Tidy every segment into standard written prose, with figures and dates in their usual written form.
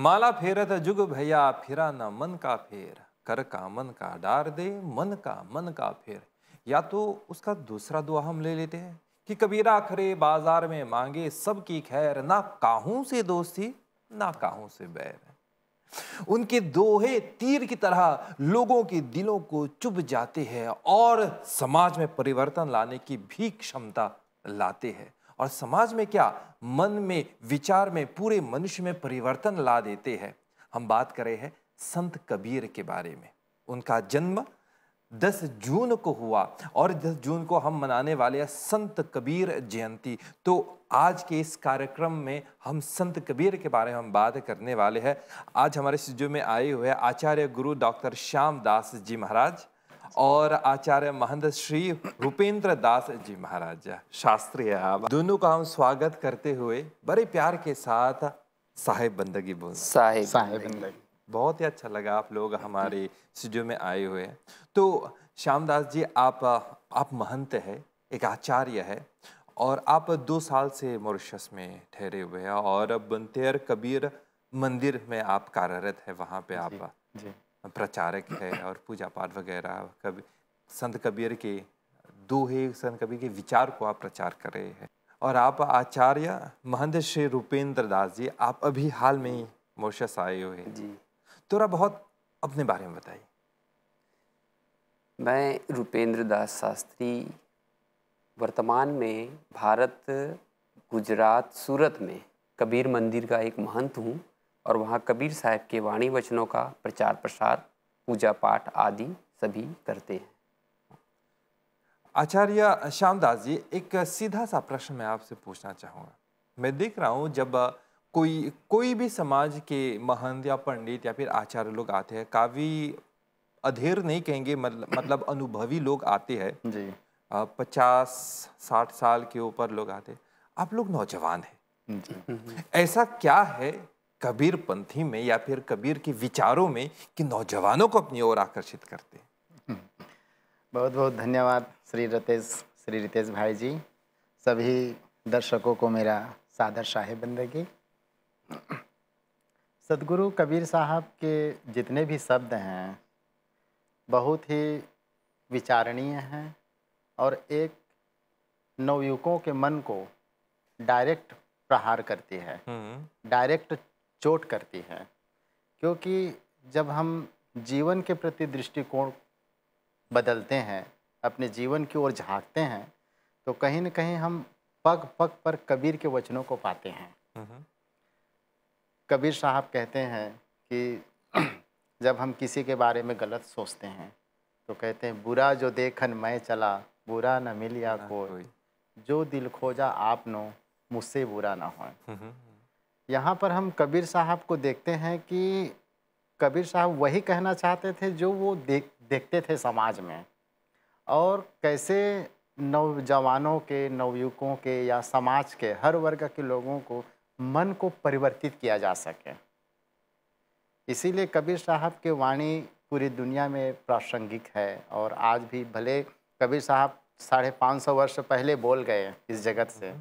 माला फेरत जुग भैया फिरा न मन का फेर, कर का मन का डार दे मन का फेर। या तो उसका दूसरा दुआ हम ले लेते हैं कि कबीरा खरे बाजार में मांगे सबकी खैर, ना काहू से दोस्ती ना काहू से बैर। उनके दोहे तीर की तरह लोगों के दिलों को चुभ जाते हैं और समाज में परिवर्तन लाने की भी क्षमता लाते हैं। और समाज में क्या, मन में, विचार में, पूरे मनुष्य में परिवर्तन ला देते हैं। हम बात कर रहे हैं संत कबीर के बारे में। उनका जन्म 10 जून को हुआ और 10 जून को हम मनाने वाले हैं संत कबीर जयंती। तो आज के इस कार्यक्रम में हम संत कबीर के बारे में हम बात करने वाले हैं। आज हमारे स्टूडियो में आए हुए हैं आचार्य गुरु डॉक्टर श्याम दास जी महाराज और आचार्य महंत श्री रूपेंद्र दास जी महाराज। शास्त्री है आप दोनों का हम स्वागत करते हुए बड़े प्यार के साथ साहेब बंदगी बोल साहेब बंदगी। बहुत ही अच्छा लगा आप लोग हमारे स्टूडियो में आए हुए हैं। तो श्यामदास जी, आप महंत है, एक आचार्य है और आप 2 साल से मॉरिशस में ठहरे हुए हैं और बंतेर कबीर मंदिर में आप कार्यरत है। वहाँ पे आप जी। प्रचारक है और पूजा पाठ वगैरह संत कबीर के दोहे, संत कबीर के विचार को आप प्रचार कर रहे हैं। और आप आचार्य महंत श्री रूपेंद्र दास जी, आप अभी हाल में ही मॉरिशस आए हुए हैं जी। थोड़ा बहुत अपने बारे में बताइए। मैं रूपेंद्र दास शास्त्री वर्तमान में भारत, गुजरात, सूरत में कबीर मंदिर का एक महंत हूँ और वहाँ कबीर साहब के वाणी वचनों का प्रचार प्रसार, पूजा पाठ आदि सभी करते हैं। आचार्य श्यामदास जी, एक सीधा सा प्रश्न मैं आपसे पूछना चाहूँगा। मैं देख रहा हूँ जब कोई भी समाज के महंत या पंडित या फिर आचार्य लोग आते हैं, काफ़ी अधेर नहीं कहेंगे, मतलब अनुभवी लोग आते हैं जी। 50-60 साल के ऊपर लोग आते हैं। आप लोग नौजवान हैं जी। ऐसा क्या है कबीर पंथी में या फिर कबीर के विचारों में कि नौजवानों को अपनी ओर आकर्षित करते हैं? बहुत बहुत धन्यवाद श्री रितेश भाई जी। सभी दर्शकों को मेरा सादर साहेब बंदगी। सदगुरु कबीर साहब के जितने भी शब्द हैं बहुत ही विचारणीय हैं और एक नवयुवकों के मन को डायरेक्ट प्रहार करती है, डायरेक्ट चोट करती है। क्योंकि जब हम जीवन के प्रति दृष्टिकोण बदलते हैं, अपने जीवन की ओर झांकते हैं, तो कहीं न कहीं हम पग पग पर कबीर के वचनों को पाते हैं। कबीर साहब कहते हैं कि जब हम किसी के बारे में गलत सोचते हैं तो कहते हैं, बुरा जो देखन मैं चला बुरा न मिलिया कोई, जो दिल खोजा आपनो मुझसे बुरा ना हो। यहाँ पर हम कबीर साहब को देखते हैं कि कबीर साहब वही कहना चाहते थे जो वो देखते थे समाज में, और कैसे नौजवानों के, नवयुवकों के या समाज के हर वर्ग के लोगों को मन को परिवर्तित किया जा सके। इसीलिए कबीर साहब के वाणी पूरी दुनिया में प्रासंगिक है। और आज भी भले कबीर साहब 550 वर्ष पहले बोल गए इस जगत से,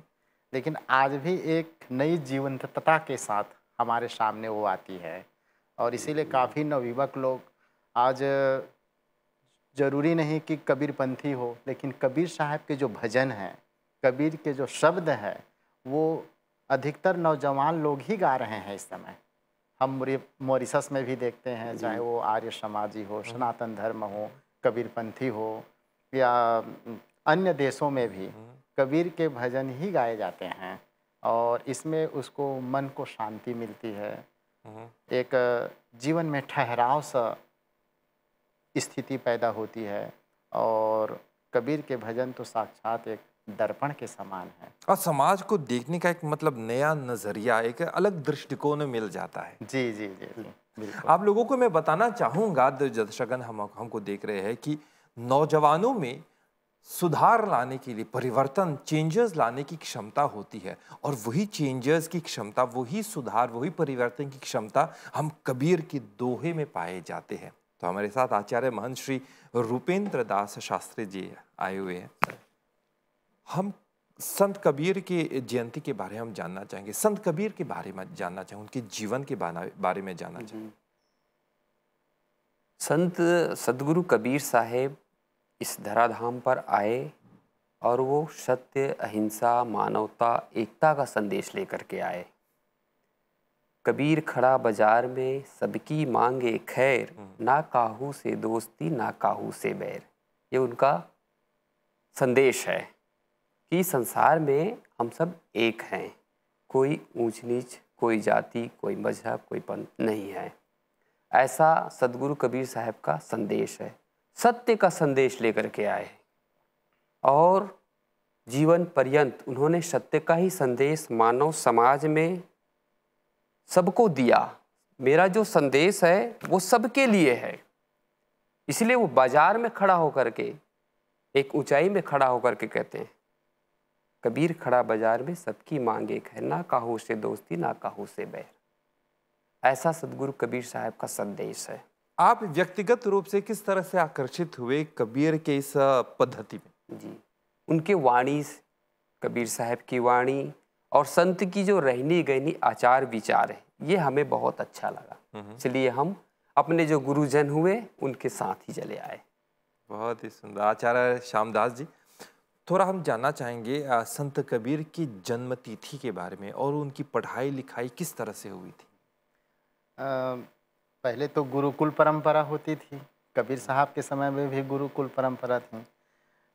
लेकिन आज भी एक नई जीवंतता के साथ हमारे सामने वो आती है। और इसीलिए काफ़ी नवयुवक लोग आज, ज़रूरी नहीं कि कबीरपंथी हो, लेकिन कबीर साहब के जो भजन हैं, कबीर के जो शब्द हैं, वो अधिकतर नौजवान लोग ही गा रहे हैं इस समय। हम मॉरिशस में भी देखते हैं, चाहे वो आर्य समाजी हो, सनातन धर्म हो, कबीरपंथी हो, या अन्य देशों में भी कबीर के भजन ही गाए जाते हैं और इसमें उसको मन को शांति मिलती है, एक जीवन में ठहराव सा स्थिति पैदा होती है। और कबीर के भजन तो साक्षात एक दर्पण के समान है और समाज को देखने का एक नया नजरिया, एक अलग दृष्टिकोण मिल जाता है। जी जी जी जी बिल्कुल। आप लोगों को मैं बताना चाहूँगा, दर्शकगण हमको देख रहे हैं, कि नौजवानों में सुधार लाने के लिए, परिवर्तन, चेंजेस लाने की क्षमता होती है। और वही चेंजेस की क्षमता, वही सुधार, वही परिवर्तन की क्षमता हम कबीर के दोहे में पाए जाते हैं। तो हमारे साथ आचार्य महंत श्री रूपेंद्र दास शास्त्री जी आए हुए हैं। हम संत कबीर की जयंती के बारे में हम जानना चाहेंगे, संत कबीर के बारे में जानना चाहेंगे, उनके जीवन के बारे में जानना चाहेंगे। संत सदगुरु कबीर साहेब इस धराधाम पर आए और वो सत्य, अहिंसा, मानवता, एकता का संदेश लेकर के आए। कबीर खड़ा बाजार में सबकी मांगे खैर, ना काहू से दोस्ती ना काहू से बैर। ये उनका संदेश है कि संसार में हम सब एक हैं, कोई ऊंच नीच, कोई जाति, कोई मजहब, कोई पंथ नहीं है। ऐसा सदगुरु कबीर साहब का संदेश है। सत्य का संदेश लेकर के आए और जीवन पर्यंत उन्होंने सत्य का ही संदेश मानव समाज में सबको दिया। मेरा जो संदेश है वो सबके लिए है। इसलिए वो बाजार में खड़ा होकर के, एक ऊंचाई में खड़ा होकर के कहते हैं, कबीर खड़ा बाजार में सबकी मांग एक है, ना काहू से दोस्ती ना काहू से बैर। ऐसा सदगुरु कबीर साहब का संदेश है। आप व्यक्तिगत रूप से किस तरह से आकर्षित हुए कबीर के इस पद्धति में? जी, उनके वाणी, कबीर साहब की वाणी और संत की जो रहनी गहनी आचार विचार है, ये हमें बहुत अच्छा लगा। इसलिए हम अपने जो गुरुजन हुए उनके साथ ही चले आए। बहुत ही सुंदर। आचार्य श्यामदास जी, थोड़ा हम जानना चाहेंगे संत कबीर की जन्म तिथि के बारे में और उनकी पढ़ाई लिखाई किस तरह से हुई थी? पहले तो गुरुकुल परंपरा होती थी। कबीर साहब के समय में भी गुरुकुल परंपरा थी।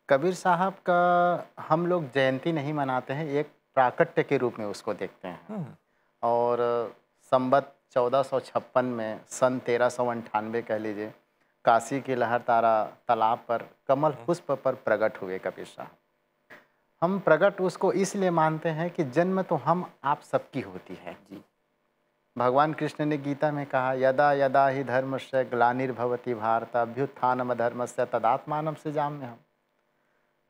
कबीर साहब का हम लोग जयंती नहीं मनाते हैं, एक प्राकट्य के रूप में उसको देखते हैं। और संवत 1456 में सन 1398 कह लीजिए, काशी की लहरतारा तालाब पर कमल पुष्प पर प्रकट हुए कबीर साहब। हम प्रकट उसको इसलिए मानते हैं कि जन्म तो हम आप सबकी होती है। जी, भगवान कृष्ण ने गीता में कहा, यदा यदा ही धर्मस्य ग्लानिर्भवति भारत अभ्युत्थानम धर्मस्य तदात्मानं सृजाम्यहम्।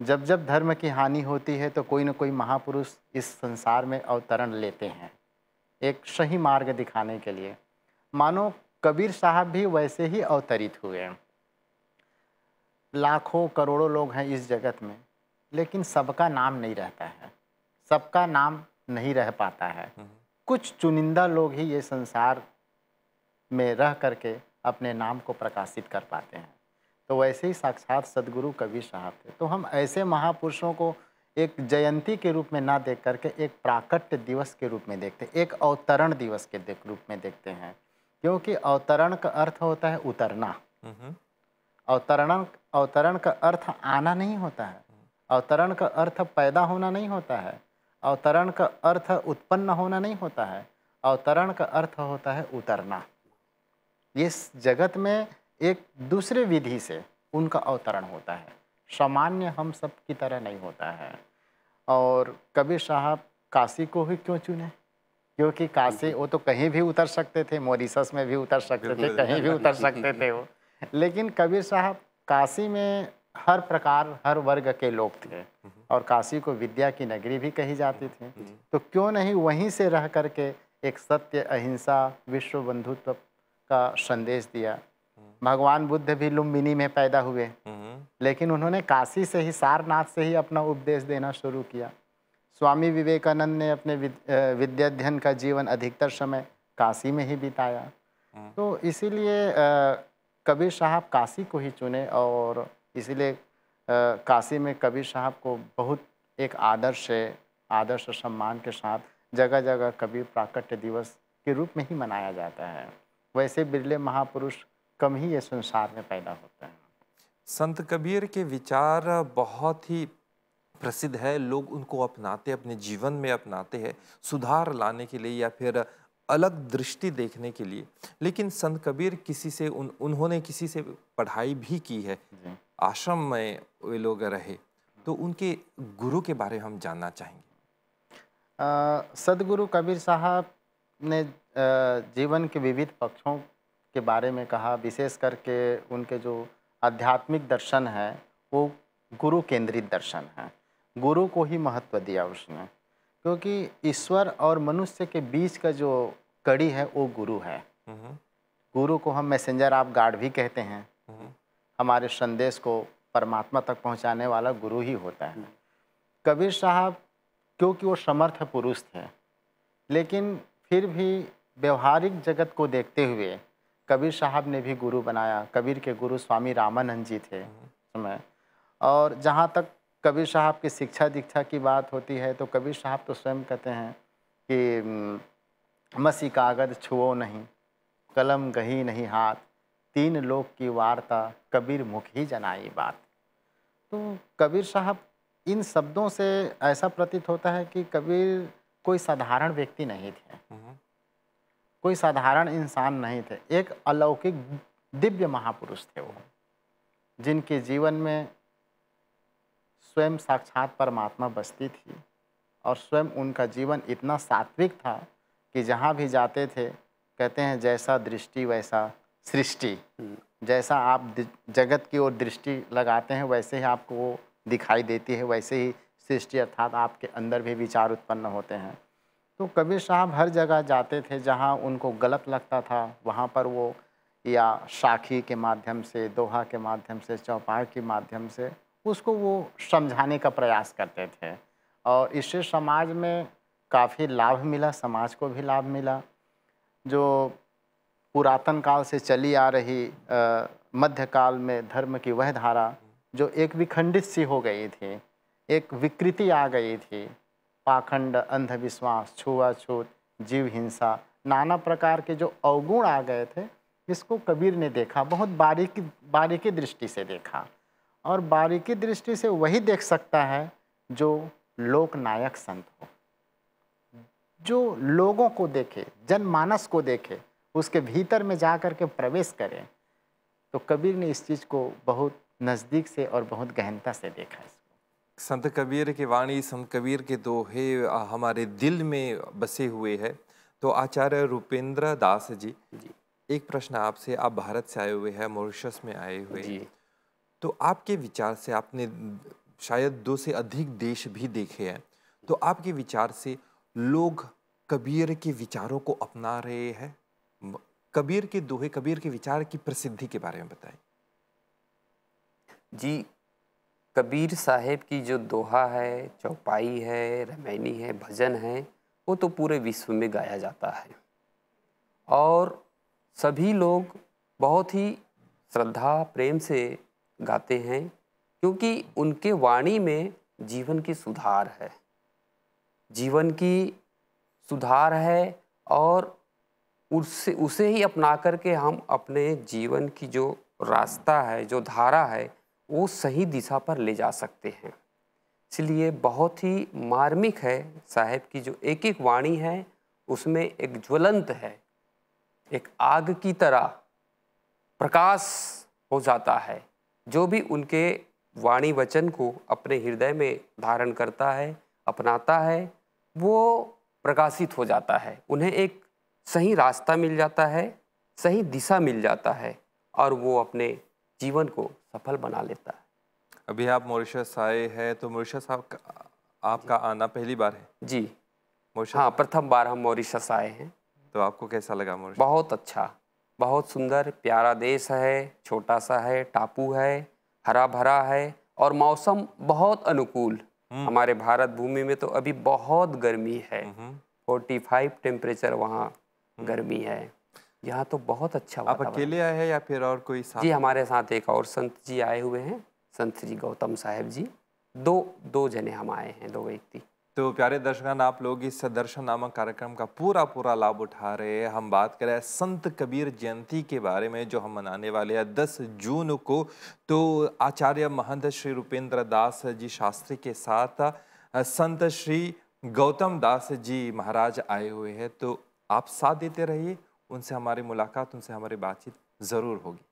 जब जब धर्म की हानि होती है तो कोई न कोई महापुरुष इस संसार में अवतरण लेते हैं, एक सही मार्ग दिखाने के लिए। मानो कबीर साहब भी वैसे ही अवतरित हुए। लाखों करोड़ों लोग हैं इस जगत में, लेकिन सबका नाम नहीं रहता है, सबका नाम नहीं रह पाता है। कुछ चुनिंदा लोग ही ये संसार में रह करके अपने नाम को प्रकाशित कर पाते हैं। तो वैसे ही साक्षात सदगुरु कबीर साहब थे। तो हम ऐसे महापुरुषों को एक जयंती के रूप में ना देख करके एक प्राकट्य दिवस के रूप में देखते, एक अवतरण दिवस के रूप में देखते हैं। क्योंकि अवतरण का अर्थ होता है उतरना। अवतरण का अर्थ आना नहीं होता है। अवतरण का अर्थ पैदा होना नहीं होता है। अवतरण का अर्थ उत्पन्न होना नहीं होता है। अवतरण का अर्थ होता है उतरना। इस जगत में एक दूसरे विधि से उनका अवतरण होता है, सामान्य हम सब की तरह नहीं होता है। और कबीर साहब काशी को ही क्यों चुने? क्योंकि काशी वो तो कहीं भी उतर सकते थे, मॉरिशस में भी उतर सकते थे, कहीं भी उतर सकते थे वो। लेकिन कबीर साहब काशी में हर प्रकार हर वर्ग के लोग थे और काशी को विद्या की नगरी भी कही जाती थी। तो क्यों नहीं वहीं से रह करके एक सत्य, अहिंसा, विश्व बंधुत्व का संदेश दिया। भगवान बुद्ध भी लुम्बिनी में पैदा हुए, लेकिन उन्होंने काशी से ही, सारनाथ से ही अपना उपदेश देना शुरू किया। स्वामी विवेकानंद ने अपने विद्याध्ययन का जीवन अधिकतर समय काशी में ही बिताया। तो इसीलिए कबीर साहब काशी को ही चुने और इसीलिए काशी में कबीर साहब को बहुत एक आदर्श सम्मान के साथ जगह जगह कबीर प्राकट्य दिवस के रूप में ही मनाया जाता है। वैसे बिरले महापुरुष कम ही ये संसार में पैदा होते हैं। संत कबीर के विचार बहुत ही प्रसिद्ध है, लोग उनको अपनाते, अपने जीवन में अपनाते हैं सुधार लाने के लिए या फिर अलग दृष्टि देखने के लिए। लेकिन संत कबीर उन्होंने किसी से पढ़ाई भी की है, आश्रम में वे लोग रहे। तो उनके गुरु के बारे में हम जानना चाहेंगे। सदगुरु कबीर साहब ने जीवन के विविध पक्षों के बारे में कहा। विशेष करके उनके जो आध्यात्मिक दर्शन है वो गुरु केंद्रित दर्शन है। गुरु को ही महत्व दिया उसने, क्योंकि ईश्वर और मनुष्य के बीच का जो कड़ी है वो गुरु है। गुरु को हम मैसेंजर ऑफ गॉड भी कहते हैं। हमारे संदेश को परमात्मा तक पहुंचाने वाला गुरु ही होता है। कबीर साहब क्योंकि वो समर्थ पुरुष थे, लेकिन फिर भी व्यवहारिक जगत को देखते हुए कबीर साहब ने भी गुरु बनाया। कबीर के गुरु स्वामी रामानंद जी थे समय। और जहाँ तक कबीर साहब की शिक्षा दीक्षा की बात होती है तो कबीर साहब तो स्वयं कहते हैं कि मसी कागज छुओ नहीं, कलम गही नहीं हाथ, तीन लोक की वार्ता, कबीर मुख ही जनाई बात। तो कबीर साहब इन शब्दों से ऐसा प्रतीत होता है कि कबीर कोई साधारण व्यक्ति नहीं थे, कोई साधारण इंसान नहीं थे, एक अलौकिक दिव्य महापुरुष थे वो, जिनके जीवन में स्वयं साक्षात परमात्मा बसती थी और स्वयं उनका जीवन इतना सात्विक था कि जहाँ भी जाते थे कहते हैं जैसा दृष्टि वैसा सृष्टि। जैसा आप जगत की ओर दृष्टि लगाते हैं वैसे ही आपको वो दिखाई देती है, वैसे ही सृष्टि अर्थात आपके अंदर भी विचार उत्पन्न होते हैं। तो कबीर साहब हर जगह जाते थे, जहाँ उनको गलत लगता था वहाँ पर वो या साखी के माध्यम से, दोहा के माध्यम से, चौपाई के माध्यम से उसको वो समझाने का प्रयास करते थे और इससे समाज में काफ़ी लाभ मिला, समाज को भी लाभ मिला। जो पुरातन काल से चली आ रही मध्यकाल में धर्म की वह धारा जो एक विखंडित सी हो गई थी, एक विकृति आ गई थी, पाखंड, अंधविश्वास, छुआछूत, जीव हिंसा, नाना प्रकार के जो अवगुण आ गए थे, इसको कबीर ने देखा, बहुत बारीकी दृष्टि से देखा। और बारीकी दृष्टि से वही देख सकता है जो लोकनायक संत हो, जो लोगों को देखे, जनमानस को देखे, उसके भीतर में जा कर के प्रवेश करे। तो कबीर ने इस चीज़ को बहुत नज़दीक से और बहुत गहनता से देखा। संत कबीर की वाणी, संत कबीर के दोहे हमारे दिल में बसे हुए हैं। तो आचार्य रूपेंद्र दास जी, एक प्रश्न आपसे। आप भारत से आए हुए हैं, मॉरिशस में आए हुए हैं, तो आपके विचार से, आपने शायद 2 से अधिक देश भी देखे हैं, तो आपके विचार से लोग कबीर के विचारों को अपना रहे हैं? कबीर के दोहे, कबीर के विचार की प्रसिद्धि के बारे में बताएं। जी, कबीर साहेब की जो दोहा है, चौपाई है, रामायणी है, भजन है, वो तो पूरे विश्व में गाया जाता है और सभी लोग बहुत ही श्रद्धा प्रेम से गाते हैं, क्योंकि उनके वाणी में जीवन की सुधार है, जीवन की सुधार है और उसे ही अपना करके हम अपने जीवन की जो रास्ता है, जो धारा है, वो सही दिशा पर ले जा सकते हैं। इसलिए बहुत ही मार्मिक है साहेब की जो एक एक वाणी है, उसमें एक ज्वलंत है, एक आग की तरह प्रकाश हो जाता है। जो भी उनके वाणी वचन को अपने हृदय में धारण करता है, अपनाता है, वो प्रकाशित हो जाता है। उन्हें एक सही रास्ता मिल जाता है, सही दिशा मिल जाता है और वो अपने जीवन को सफल बना लेता है। अभी आप मॉरिशस आए हैं, तो मॉरिशस आपका आना पहली बार है? जी मॉरिशस? हाँ, प्रथम बार हम मॉरिशस आए हैं। तो आपको कैसा लगा मॉरिशस? बहुत अच्छा, बहुत सुंदर, प्यारा देश है, छोटा सा है, टापू है, हरा भरा है और मौसम बहुत अनुकूल। हमारे भारत भूमि में तो अभी बहुत गर्मी है, 45 टेम्परेचर वहाँ गर्मी है। यहाँ तो बहुत अच्छा। आप अकेले आए हैं या फिर और कोई साथ? जी, हमारे साथ एक और संत जी आए हुए हैं, संत श्री गौतम साहेब जी। दो जने हम आए हैं, 2 व्यक्ति। तो प्यारे दर्शकगण, आप लोग इस दर्शन नामक कार्यक्रम का पूरा लाभ उठा रहे हैं। हम बात कर रहे हैं संत कबीर जयंती के बारे में, जो हम मनाने वाले हैं 10 जून को। तो आचार्य महंत श्री रूपेंद्र दास जी शास्त्री के साथ संत श्री गौतम दास जी महाराज आए हुए हैं। तो आप साथ देते रहिए, उनसे हमारी मुलाकात, उनसे हमारी बातचीत जरूर होगी।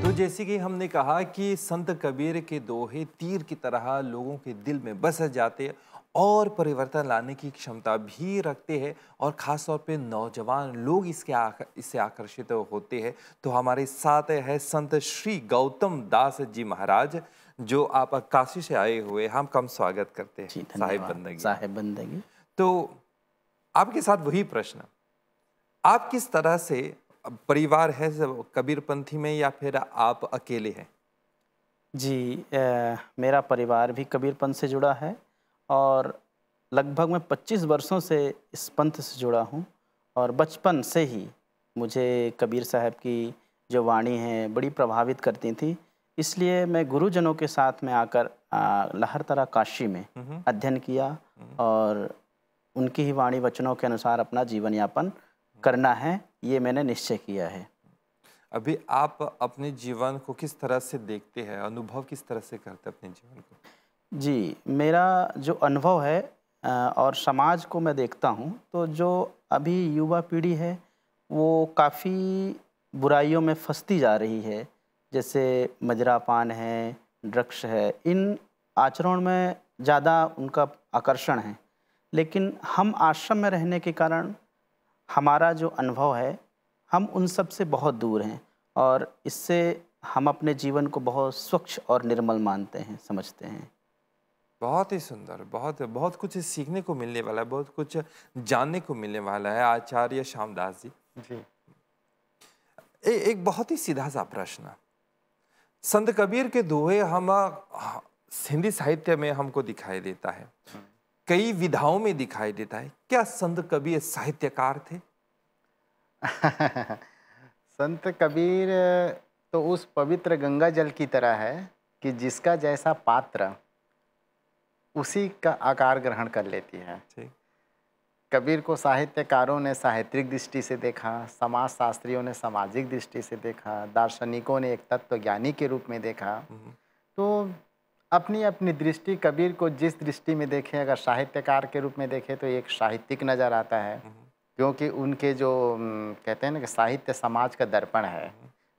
तो जैसे कि हमने कहा कि संत कबीर के दोहे तीर की तरह लोगों के दिल में बस जाते और परिवर्तन लाने की क्षमता भी रखते हैं, और ख़ास तौर पे नौजवान लोग इससे आकर्षित होते हैं। तो हमारे साथ है संत श्री गौतम दास जी महाराज, जो आप काशी से आए हुए। हम कम स्वागत करते हैं साहिब बंदगी। तो आपके साथ वही प्रश्न, आप किस तरह से परिवार है सब कबीरपंथी में या फिर आप अकेले हैं? जी, मेरा परिवार भी कबीरपंथ से जुड़ा है और लगभग मैं 25 वर्षों से इस पंथ से जुड़ा हूँ और बचपन से ही मुझे कबीर साहब की जो वाणी है बड़ी प्रभावित करती थी। इसलिए मैं गुरुजनों के साथ में आकर लहरतरा काशी में अध्ययन किया और उनकी ही वाणी वचनों के अनुसार अपना जीवन यापन करना है, ये मैंने निश्चय किया है। अभी आप अपने जीवन को किस तरह से देखते हैं, अनुभव किस तरह से करते हैं अपने जीवन को? जी, मेरा जो अनुभव है और समाज को मैं देखता हूँ, तो जो अभी युवा पीढ़ी है, वो काफ़ी बुराइयों में फँसती जा रही है। जैसे मदिरापान है, ड्रग्स है, इन आचरण में ज़्यादा उनका आकर्षण है। लेकिन हम आश्रम में रहने के कारण हमारा जो अनुभव है, हम उन सब से बहुत दूर हैं और इससे हम अपने जीवन को बहुत स्वच्छ और निर्मल मानते हैं, समझते हैं। बहुत ही सुंदर, बहुत बहुत कुछ सीखने को मिलने वाला है, बहुत कुछ जानने को मिलने वाला है आचार्य श्यामदास जी। जी। एक बहुत ही सीधा सा प्रश्न। संत कबीर के दोहे हम हिंदी साहित्य में हमको दिखाई देता है, कई विधाओं में दिखाई देता है। क्या संत कबीर साहित्यकार थे? संत कबीर तो उस पवित्र गंगा जल की तरह है कि जिसका जैसा पात्र उसी का आकार ग्रहण कर लेती है। ठीक। कबीर को साहित्यकारों ने साहित्यिक दृष्टि से देखा, समाज शास्त्रियों ने सामाजिक दृष्टि से देखा, दार्शनिकों ने एक तत्वज्ञानी के रूप में देखा। तो अपनी अपनी दृष्टि कबीर को जिस दृष्टि में देखें, अगर साहित्यकार के रूप में देखें तो एक साहित्यिक नज़र आता है, क्योंकि उनके जो कहते हैं ना कि साहित्य समाज का दर्पण है,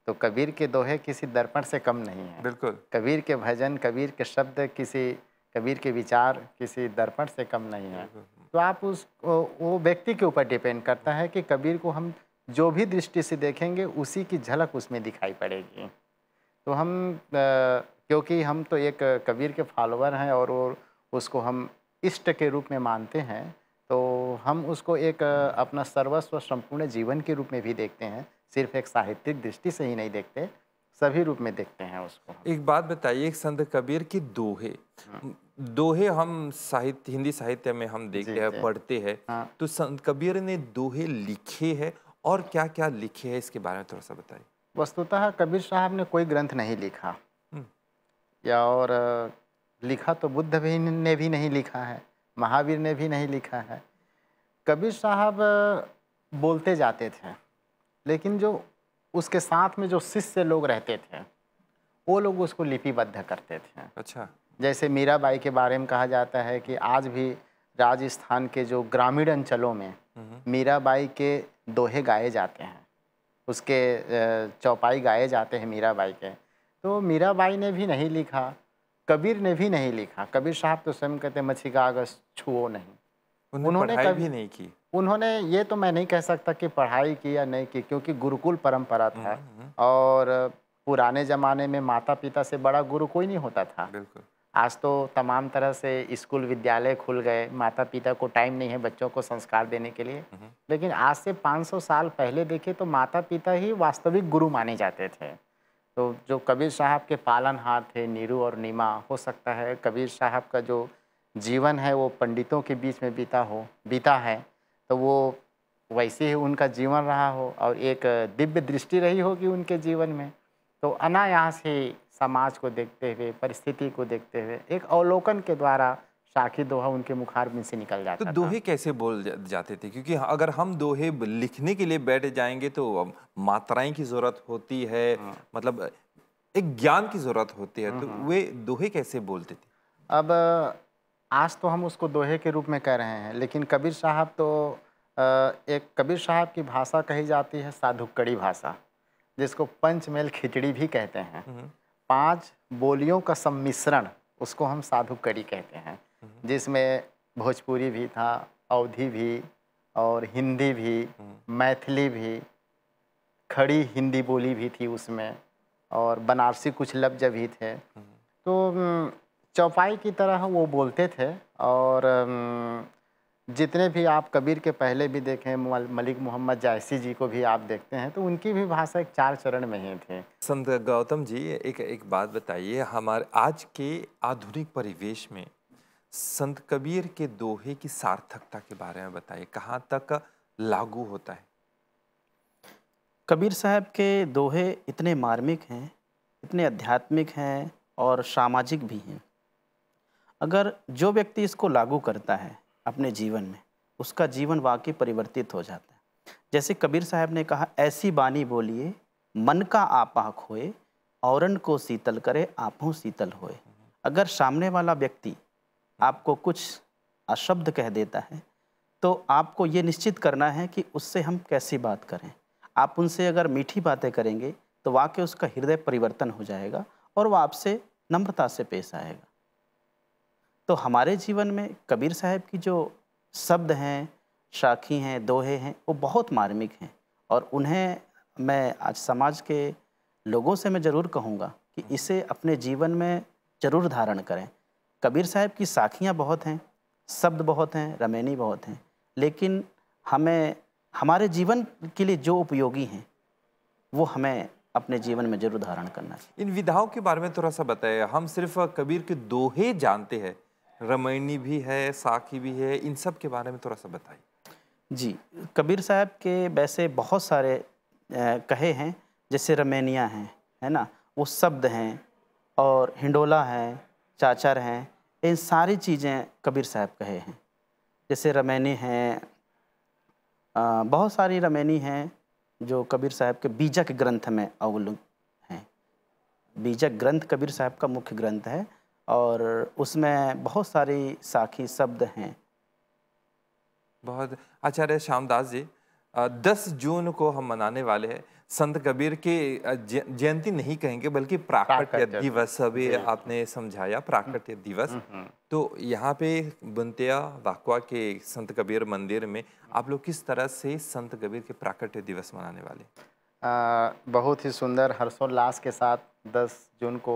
तो कबीर के दोहे किसी दर्पण से कम नहीं है। बिल्कुल। कबीर के भजन, कबीर के शब्द, कबीर के विचार किसी दर्पण से कम नहीं है। तो आप वो व्यक्ति के ऊपर डिपेंड करता है कि कबीर को हम जो भी दृष्टि से देखेंगे उसी की झलक उसमें दिखाई पड़ेगी। तो हम क्योंकि हम तो एक कबीर के फॉलोअर हैं और उसको हम इष्ट के रूप में मानते हैं, तो हम उसको एक अपना सर्वस्व संपूर्ण जीवन के रूप में भी देखते हैं। सिर्फ एक साहित्यिक दृष्टि से ही नहीं देखते, सभी रूप में देखते हैं उसको। एक बात बताइए, एक संत कबीर की दोहे हम साहित्य, हिंदी साहित्य में हम देखते हैं, पढ़ते हैं। हाँ। तो संत कबीर ने दोहे लिखे हैं और क्या क्या लिखे हैं, इसके बारे में थोड़ा सा बताइए। वस्तुतः कबीर साहब ने कोई ग्रंथ नहीं लिखा, या और लिखा तो बुद्ध भी ने भी नहीं लिखा है, महावीर ने भी नहीं लिखा है। कबीर साहब बोलते जाते थे, लेकिन जो उसके साथ में जो शिष्य लोग रहते थे वो लोग उसको लिपिबद्ध करते थे। अच्छा। जैसे मीराबाई के बारे में कहा जाता है कि आज भी राजस्थान के जो ग्रामीण अंचलों में मीराबाई के दोहे गाए जाते हैं, उसके चौपाई गाए जाते हैं मीराबाई के। तो मीराबाई ने भी नहीं लिखा, कबीर ने भी नहीं लिखा। कबीर साहब तो स्वयं कहते मच्छी कागज छुओ नहीं। उन्होंने पढ़ाई भी नहीं की। उन्होंने, ये तो मैं नहीं कह सकता कि पढ़ाई की या नहीं की, क्योंकि गुरुकुल परंपरा था और पुराने ज़माने में माता पिता से बड़ा गुरु कोई नहीं होता था। बिल्कुल। आज तो तमाम तरह से स्कूल विद्यालय खुल गए, माता पिता को टाइम नहीं है बच्चों को संस्कार देने के लिए। लेकिन आज से 500 साल पहले देखें तो माता पिता ही वास्तविक गुरु माने जाते थे। तो जो कबीर साहब के पालनहार थे नीरू और नीमा, हो सकता है कबीर साहब का जो जीवन है वो पंडितों के बीच में बीता है, तो वो वैसे ही उनका जीवन रहा हो और एक दिव्य दृष्टि रही होगी उनके जीवन में। तो अनायास ही समाज को देखते हुए, परिस्थिति को देखते हुए एक अवलोकन के द्वारा साखी दोहा उनके मुखारबिंद से निकल जाता था। तो दोहे कैसे बोल जाते थे? क्योंकि अगर हम दोहे लिखने के लिए बैठ जाएंगे तो मात्राएं की जरूरत होती है, मतलब एक ज्ञान की जरूरत होती है, तो वे दोहे कैसे बोलते थे? अब आज तो हम उसको दोहे के रूप में कह रहे हैं, लेकिन कबीर साहब तो एक कबीर साहब की भाषा कही जाती है साधुकड़ी भाषा, जिसको पंचमेल खिचड़ी भी कहते हैं। 5 बोलियों का सम्मिश्रण, उसको हम साधुकड़ी कहते हैं, जिसमें भोजपुरी भी था, अवधी भी और हिंदी भी, मैथिली भी, खड़ी हिंदी बोली भी थी उसमें, और बनारसी कुछ लफ्ज भी थे। तो चौपाई की तरह वो बोलते थे और जितने भी आप कबीर के पहले भी देखें, मलिक मोहम्मद जायसी जी को भी आप देखते हैं, तो उनकी भी भाषा एक 4 चरण में ही थी। संत गौतम जी, एक बात बताइए, हमारे आज के आधुनिक परिवेश में संत कबीर के दोहे की सार्थकता के बारे में बताइए, कहाँ तक लागू होता है? कबीर साहब के दोहे इतने मार्मिक हैं, इतने आध्यात्मिक हैं और सामाजिक भी हैं। अगर जो व्यक्ति इसको लागू करता है अपने जीवन में, उसका जीवन वाकई परिवर्तित हो जाता है। जैसे कबीर साहब ने कहा, ऐसी बानी बोलिए मन का आपा खोए, औरन को शीतल करे आपों शीतल होए। अगर सामने वाला व्यक्ति आपको कुछ अशब्द कह देता है, तो आपको ये निश्चित करना है कि उससे हम कैसी बात करें। आप उनसे अगर मीठी बातें करेंगे तो वाकई उसका हृदय परिवर्तन हो जाएगा और वह आपसे नम्रता से पेश आएगा। तो हमारे जीवन में कबीर साहब की जो शब्द हैं, साखी हैं, दोहे हैं, वो बहुत मार्मिक हैं और उन्हें मैं आज समाज के लोगों से मैं ज़रूर कहूँगा कि इसे अपने जीवन में ज़रूर धारण करें। कबीर साहब की साखियाँ बहुत हैं, शब्द बहुत हैं, रमैनी बहुत हैं, लेकिन हमें हमारे जीवन के लिए जो उपयोगी हैं वो हमें अपने जीवन में जरूर धारण करना चाहिए। इन विधाओं के बारे में थोड़ा सा बताइए। हम सिर्फ कबीर के दोहे जानते हैं, रमैनी भी है, साखी भी है, इन सब के बारे में थोड़ा सा बताइए। जी, कबीर साहब के वैसे बहुत सारे कहे हैं, जैसे रमैनियाँ हैं, है ना, वो शब्द हैं और हिंडोला है, चाचर हैं, इन सारी चीज़ें कबीर साहब कहे हैं। जैसे रमैनी हैं, बहुत सारी रमैनी हैं जो कबीर साहब के बीजक ग्रंथ में अवलुप्त हैं। बीजक ग्रंथ कबीर साहब का मुख्य ग्रंथ है और उसमें बहुत सारी साखी शब्द हैं। बहुत। आचार्य श्यामदास जी, 10 जून को हम मनाने वाले हैं संत कबीर की जयंती नहीं कहेंगे बल्कि प्राकट्य दिवस भी आपने समझाया, प्राकट्य दिवस। तो यहाँ पे बुंतिया वाकवा के संत कबीर मंदिर में आप लोग किस तरह से संत कबीर के प्राकट्य दिवस मनाने वाले? बहुत ही सुंदर हर्षोल्लास के साथ 10 जून को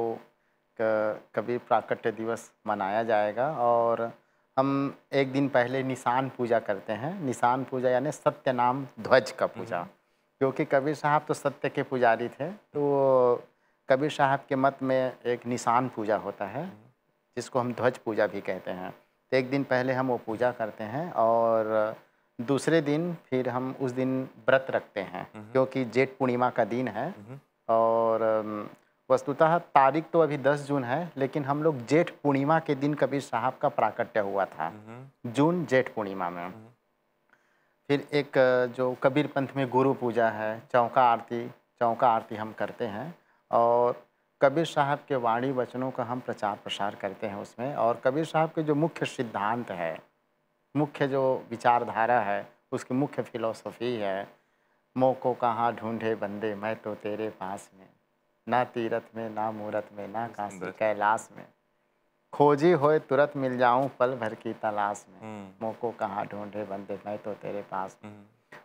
कबीर प्राकट्य दिवस मनाया जाएगा और हम एक दिन पहले निशान पूजा करते हैं। निशान पूजा यानी सत्य नाम ध्वज का पूजा, क्योंकि कबीर साहब तो सत्य के पुजारी थे, तो कबीर साहब के मत में एक निशान पूजा होता है जिसको हम ध्वज पूजा भी कहते हैं। तो एक दिन पहले हम वो पूजा करते हैं और दूसरे दिन फिर हम उस दिन व्रत रखते हैं, क्योंकि जेठ पूर्णिमा का दिन है और वस्तुतः तारीख तो अभी 10 जून है, लेकिन हम लोग जेठ पूर्णिमा के दिन कबीर साहब का प्राकट्य हुआ था, जून जेठ पूर्णिमा में। फिर एक जो कबीर पंथ में गुरु पूजा है, चौका आरती हम करते हैं और कबीर साहब के वाणी वचनों का हम प्रचार प्रसार करते हैं उसमें। और कबीर साहब के जो मुख्य सिद्धांत है, मुख्य जो विचारधारा है, उसकी मुख्य फिलॉसफी है, मोह को कहाँ ढूंढे बंदे मैं तो तेरे पास में, ना तीरथ में ना मूरत में ना काशी कैलाश में, खोजी होए तुरंत मिल जाऊं पल भर की तलाश में, मोह को कहाँ ढूंढे बंदे मैं तो तेरे पास में।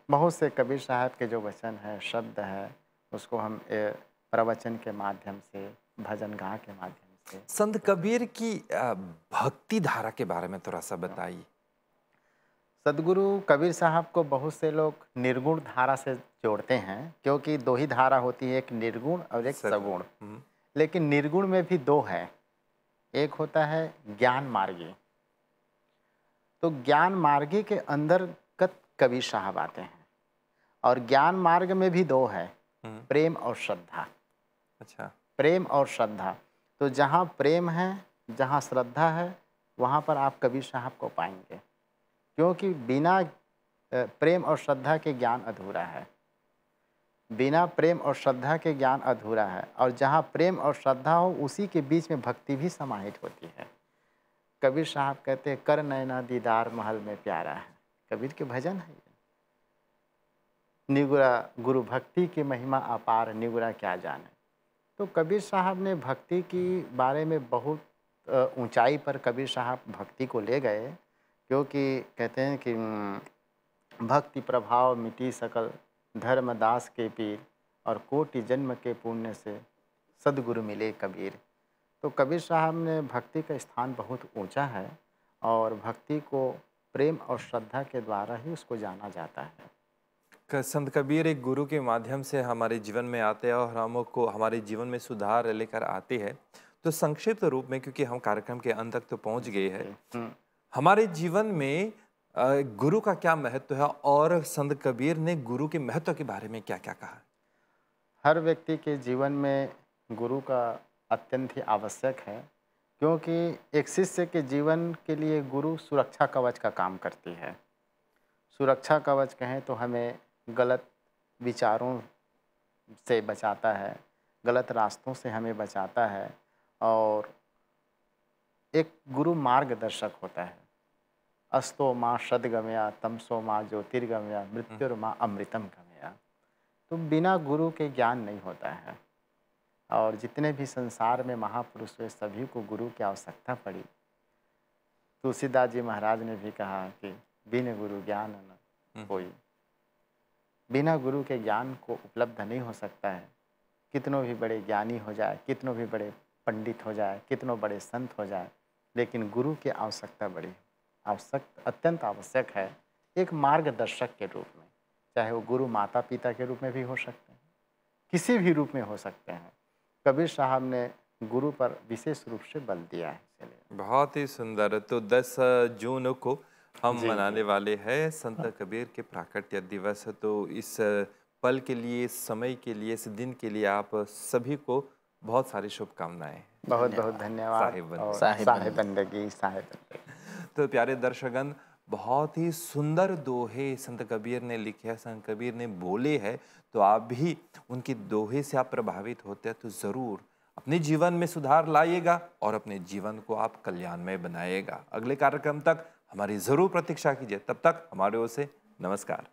बहुत से कबीर साहब के जो वचन है, शब्द है, उसको हम प्रवचन के माध्यम से, भजन गा के माध्यम से। संत कबीर की भक्ति धारा के बारे में थोड़ा सा बताइए। सदगुरु कबीर साहब को बहुत से लोग निर्गुण धारा से जोड़ते हैं, क्योंकि 2 ही धारा होती है, एक निर्गुण और एक सगुण। लेकिन निर्गुण में भी 2 है, एक होता है ज्ञान मार्गी। तो ज्ञान मार्गी के अंतर्गत कबीर साहब आते हैं और ज्ञान मार्ग में भी 2 है, प्रेम और श्रद्धा। अच्छा, प्रेम और श्रद्धा। तो जहाँ प्रेम है, जहाँ श्रद्धा है, वहाँ पर आप कबीर साहब को पाएंगे, क्योंकि बिना प्रेम और श्रद्धा के ज्ञान अधूरा है। बिना प्रेम और श्रद्धा के ज्ञान अधूरा है और जहाँ प्रेम और श्रद्धा हो, उसी के बीच में भक्ति भी समाहित होती है। कबीर साहब कहते हैं, कर नैना दीदार महल में प्यारा है। कबीर के भजन है। निगुरा गुरु भक्ति की महिमा अपार, निगुरा क्या जाने। तो कबीर साहब ने भक्ति की बारे में बहुत ऊंचाई पर कबीर साहब भक्ति को ले गए, क्योंकि कहते हैं कि भक्ति प्रभाव मिटी सकल धर्मदास के पीर, और कोटि जन्म के पुण्य से सदगुरु मिले कबीर। तो कबीर साहब ने भक्ति का स्थान बहुत ऊंचा है और भक्ति को प्रेम और श्रद्धा के द्वारा ही उसको जाना जाता है। संत कबीर एक गुरु के माध्यम से हमारे जीवन में आते हैं और हमको हमारे जीवन में सुधार लेकर आते हैं। तो संक्षिप्त रूप में, क्योंकि हम कार्यक्रम के अंत तक तो पहुंच गए हैं, हमारे जीवन में गुरु का क्या महत्व है और संत कबीर ने गुरु के महत्व के बारे में क्या क्या कहा? हर व्यक्ति के जीवन में गुरु का अत्यंत ही आवश्यक है, क्योंकि एक शिष्य के जीवन के लिए गुरु सुरक्षा कवच का काम करती है। सुरक्षा कवच कहें तो हमें गलत विचारों से बचाता है, गलत रास्तों से हमें बचाता है, और एक गुरु मार्गदर्शक होता है। अस्तो माँ सद्गमया तमसो माँ ज्योतिर्गमया मृत्युर्मा अमृतम गमया। तो बिना गुरु के ज्ञान नहीं होता है, और जितने भी संसार में महापुरुष हुए सभी को गुरु की आवश्यकता पड़ी। तुलसीदास जी महाराज ने भी कहा कि बिन गुरु ज्ञान न कोई। बिना गुरु के ज्ञान को उपलब्ध नहीं हो सकता है। कितनों भी बड़े ज्ञानी हो जाए, कितनों भी बड़े पंडित हो जाए, कितनों बड़े संत हो जाए, लेकिन गुरु की आवश्यकता बड़ी अत्यंत आवश्यक है, एक मार्गदर्शक के रूप में। चाहे वो गुरु माता पिता के रूप में भी हो सकते हैं, किसी भी रूप में हो सकते हैं। कबीर साहब ने गुरु पर विशेष रूप से बल दिया है। चलिए, बहुत ही सुंदर। तो 10 जून को हम मनाने वाले हैं संत कबीर के प्राकट्य दिवस। तो इस पल के लिए, इस समय के लिए, इस दिन के लिए आप सभी को बहुत सारी शुभकामनाएं। बहुत बहुत धन्यवाद। साहिब बंदगी। तो प्यारे दर्शकगण, बहुत ही सुंदर दोहे संत कबीर ने लिखे हैं, संत कबीर ने बोले हैं। तो आप भी उनकी दोहे से आप प्रभावित होते हैं तो ज़रूर अपने जीवन में सुधार लाइएगा और अपने जीवन को आप कल्याणमय बनाइएगा। अगले कार्यक्रम तक हमारी ज़रूर प्रतीक्षा कीजिए। तब तक हमारे ओर से नमस्कार।